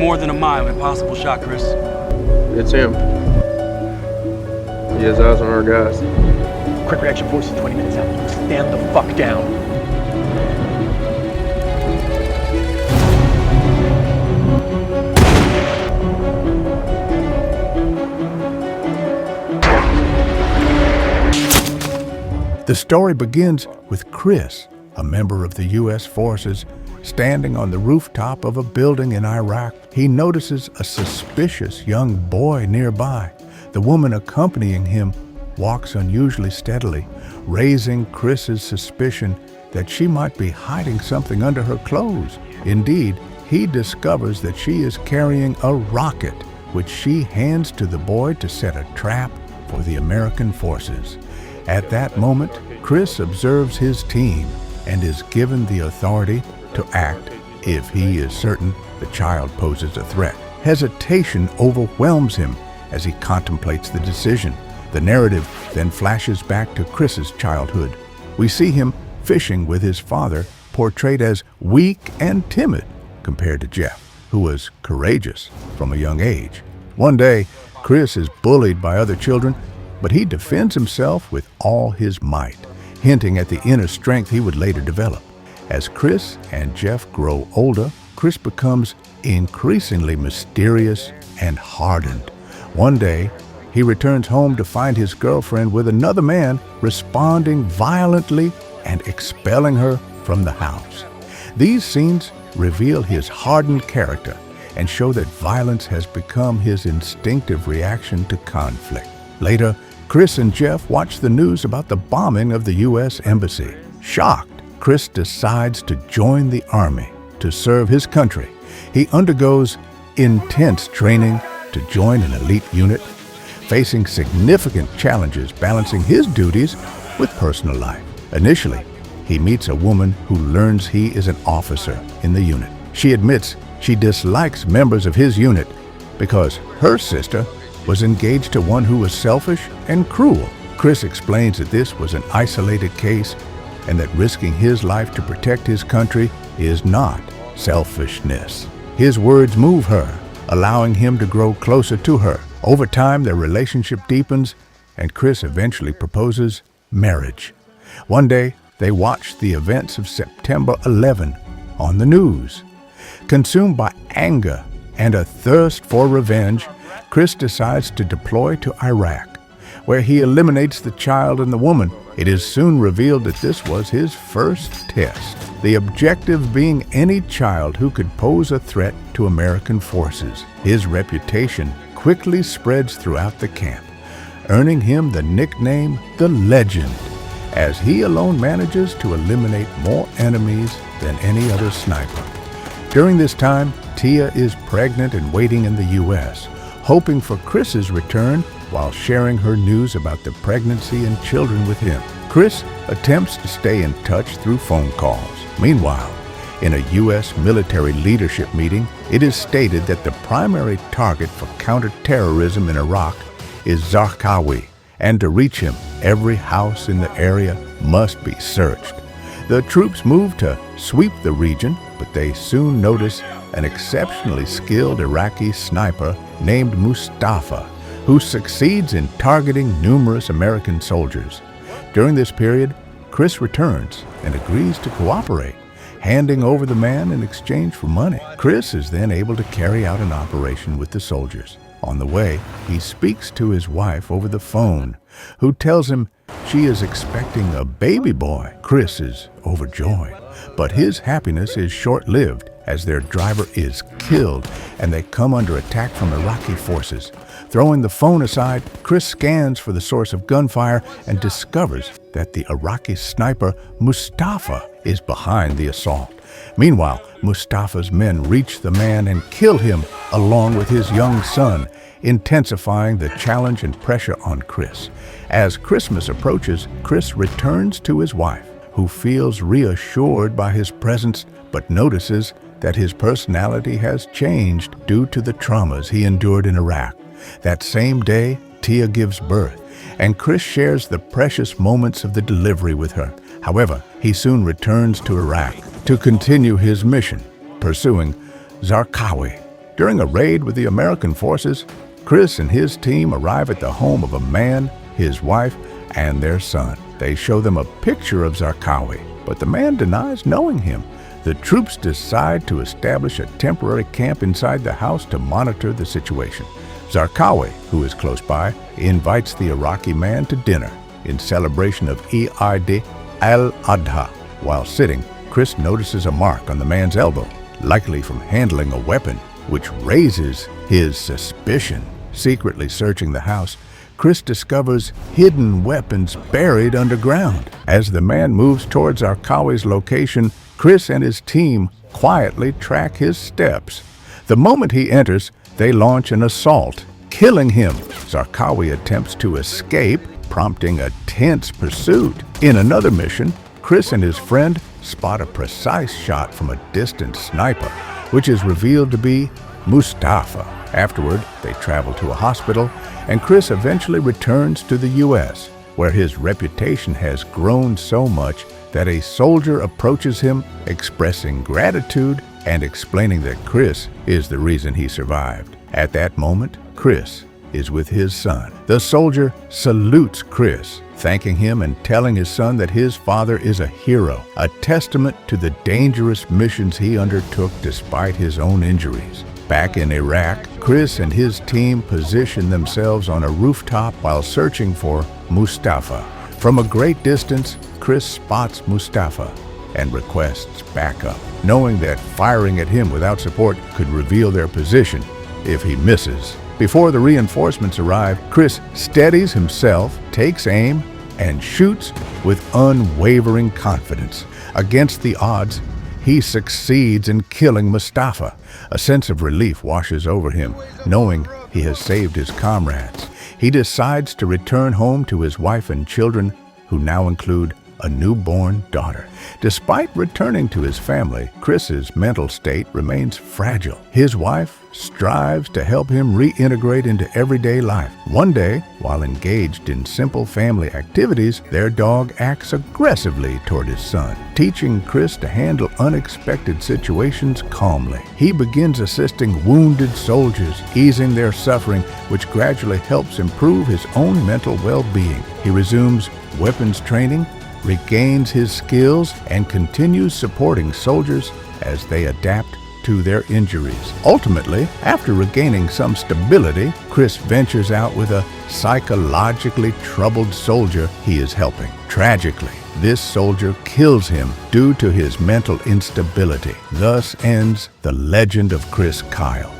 more than a mile. Impossible shot, Chris. It's him. He has eyes on our guys. Quick reaction forces 20 minutes out. Stand the fuck down. The story begins with Chris, a member of the U.S. forces, standing on the rooftop of a building in Iraq. He notices a suspicious young boy nearby. The woman accompanying him walks unusually steadily, raising Chris's suspicion that she might be hiding something under her clothes. Indeed, he discovers that she is carrying a rocket, which she hands to the boy to set a trap for the American forces. At that moment, Chris observes his team and is given the authority to act if he is certain the child poses a threat. Hesitation overwhelms him as he contemplates the decision. The narrative then flashes back to Chris's childhood. We see him fishing with his father, portrayed as weak and timid compared to Jeff, who was courageous from a young age. One day, Chris is bullied by other children, but he defends himself with all his might, hinting at the inner strength he would later develop. As Chris and Jeff grow older, Chris becomes increasingly mysterious and hardened. One day, he returns home to find his girlfriend with another man, responding violently and expelling her from the house. These scenes reveal his hardened character and show that violence has become his instinctive reaction to conflict. Later, Chris and Jeff watch the news about the bombing of the U.S. Embassy. Shocked, Chris decides to join the army to serve his country. He undergoes intense training to join an elite unit, facing significant challenges balancing his duties with personal life. Initially, he meets a woman who learns he is an officer in the unit. She admits she dislikes members of his unit because her sister was engaged to one who was selfish and cruel. Chris explains that this was an isolated case and that risking his life to protect his country is not selfishness. His words move her, allowing him to grow closer to her. Over time, their relationship deepens, and Chris eventually proposes marriage. One day, they watch the events of September 11 on the news. Consumed by anger and a thirst for revenge, Chris decides to deploy to Iraq, where he eliminates the child and the woman. It is soon revealed that this was his first test, the objective being any child who could pose a threat to American forces. His reputation quickly spreads throughout the camp, earning him the nickname The Legend, as he alone manages to eliminate more enemies than any other sniper. During this time, Tia is pregnant and waiting in the U.S., hoping for Chris's return while sharing her news about the pregnancy and children with him. Chris attempts to stay in touch through phone calls. Meanwhile, in a U.S. military leadership meeting, it is stated that the primary target for counterterrorism in Iraq is Zarqawi, and to reach him, every house in the area must be searched. The troops move to sweep the region, but they soon notice an exceptionally skilled Iraqi sniper named Mustafa, who succeeds in targeting numerous American soldiers. During this period, Chris returns and agrees to cooperate, handing over the man in exchange for money. Chris is then able to carry out an operation with the soldiers. On the way, he speaks to his wife over the phone, who tells him she is expecting a baby boy. Chris is overjoyed, but his happiness is short-lived as their driver is killed and they come under attack from Iraqi forces. Throwing the phone aside, Chris scans for the source of gunfire and discovers that the Iraqi sniper Mustafa is behind the assault. Meanwhile, Mustafa's men reach the man and kill him along with his young son, intensifying the challenge and pressure on Chris. As Christmas approaches, Chris returns to his wife, who feels reassured by his presence but notices that his personality has changed due to the traumas he endured in Iraq. That same day, Tia gives birth, and Chris shares the precious moments of the delivery with her. However, he soon returns to Iraq to continue his mission, pursuing Zarqawi. During a raid with the American forces, Chris and his team arrive at the home of a man, his wife, and their son. They show them a picture of Zarqawi, but the man denies knowing him. The troops decide to establish a temporary camp inside the house to monitor the situation. Zarqawi, who is close by, invites the Iraqi man to dinner in celebration of Eid al-Adha. While sitting, Chris notices a mark on the man's elbow, likely from handling a weapon, which raises his suspicion. Secretly searching the house, Chris discovers hidden weapons buried underground. As the man moves towards Zarqawi's location, Chris and his team quietly track his steps. The moment he enters, they launch an assault, killing him. Zarqawi attempts to escape, prompting a tense pursuit. In another mission, Chris and his friend spot a precise shot from a distant sniper, which is revealed to be Mustafa. Afterward, they travel to a hospital, and Chris eventually returns to the U.S., where his reputation has grown so much that a soldier approaches him, expressing gratitude and explaining that Chris is the reason he survived. At that moment, Chris is with his son. The soldier salutes Chris, thanking him and telling his son that his father is a hero, a testament to the dangerous missions he undertook despite his own injuries. Back in Iraq, Chris and his team position themselves on a rooftop while searching for Mustafa. From a great distance, Chris spots Mustafa and requests backup, knowing that firing at him without support could reveal their position if he misses. Before the reinforcements arrive, Chris steadies himself, takes aim, and shoots with unwavering confidence. Against the odds, he succeeds in killing Mustafa. A sense of relief washes over him, knowing he has saved his comrades. He decides to return home to his wife and children, who now include a newborn daughter. Despite returning to his family, Chris's mental state remains fragile. His wife strives to help him reintegrate into everyday life. One day, while engaged in simple family activities, their dog acts aggressively toward his son, teaching Chris to handle unexpected situations calmly. He begins assisting wounded soldiers, easing their suffering, which gradually helps improve his own mental well-being. He resumes weapons training, regains his skills, and continues supporting soldiers as they adapt to their injuries. Ultimately, after regaining some stability, Chris ventures out with a psychologically troubled soldier he is helping. Tragically, this soldier kills him due to his mental instability. Thus ends the legend of Chris Kyle.